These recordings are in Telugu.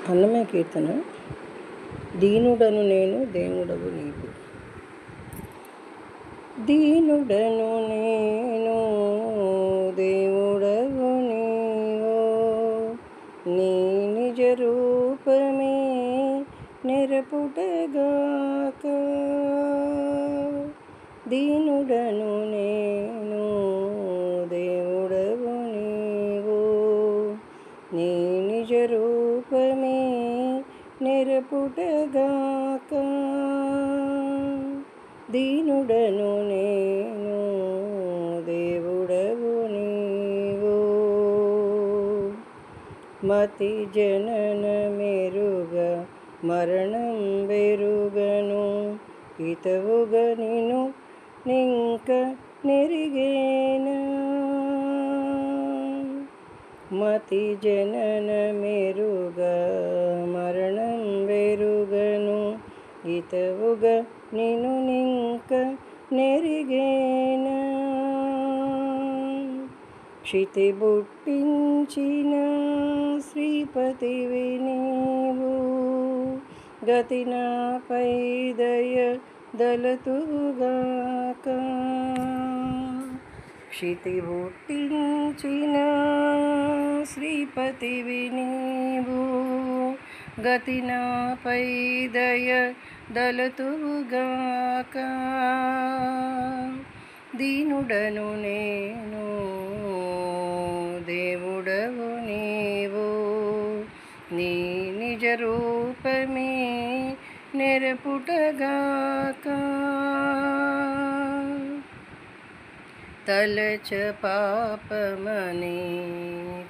అన్నమయ్య కీర్తన. దీనుడను నేను దేవుడవు నీవు. దీనుడను నేను దేవుడవు నీవో, నీ నిజ రూపమే నెరపుటగాక. దీనుడను నేను దేవుడవు నీవో, నీ నిజ రూపమే నెరపుటగాక. దీనుడను నేను దేవుడవు నీవో, మతి జనన మెరుగ మరణం బెరుగను, హితవుగ నిను నింక నెరిగేనా. మతి జనన మెరుగ మరణం బెరుగను, హితవుగ నిను నింక నెరిగేనా. క్షితి బుట్టించిన శ్రీపతివి నీవు, గతి నాపై దయ దలతుగాక. క్షితి బుట్టించిన శ్రీపతివి నీవు, గతి నాపై దయ దలతుగాక. దీనుడను నేను దేవుడవు నీవు, నీ నిజ రూపమే నెరపుటగాక. తలచ పాపమని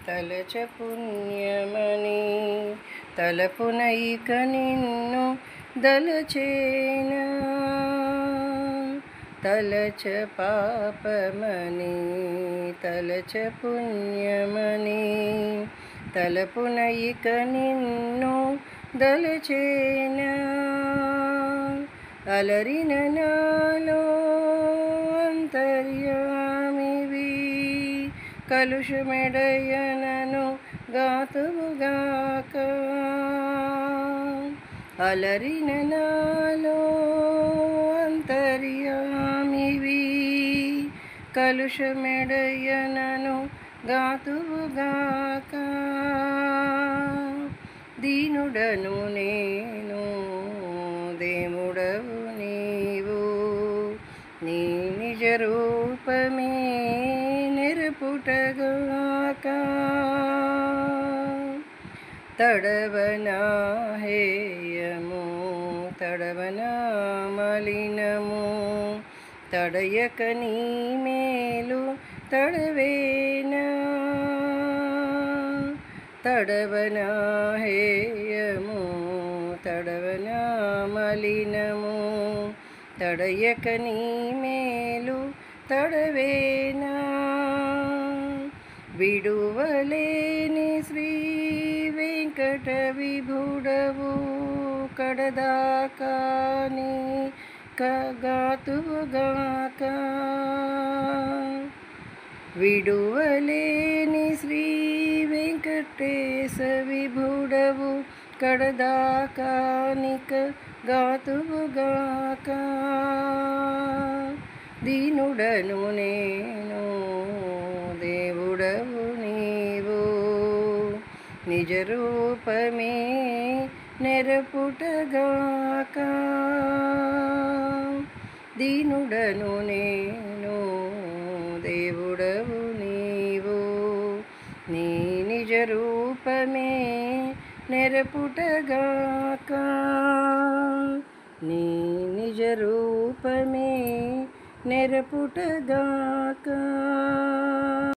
తలచ పుణ్యమని, తలపునైక నిన్ను దలచేనా. తలచ పాపమని తలచ పుణ్యమని, తలపునైక నిన్ను దలచేనా. అలరిన నాలో అంతర్యామివి, కలుషమెడయనను గాతువుగాక. అలరిన నాలో అంతర్యామివి, కలుషమెడయనను గాతువుగాక. దీనుడను నేను దేవుడవు నీవు, నీ నిజ రూపమే నెరపుటగాక. తడవనా హేయము తడవనా మలినము, తడయక నీ మేలు తడవేనా. తడవనా హేయము తడవనా మలినము, తడయక నీ మేలు తడవేనా. విడువలేని శ్రీ వెంకట విభుడవు, కడదాకా నీ కగాతుగాక. విడువలేని శ్రీ వెంకటేశ విభుడవు, కడదాకా నిక గాతుగాక. దీనుడను నేను దేవుడవు నీవు, నిజ రూపమే నెరపుటగాక. దీనుడను నేను దేవుడవు నీవు, నీ నిజ రూపమే నెరపుటగాక. నీ నిజ రూపమే నెరపుటగాక.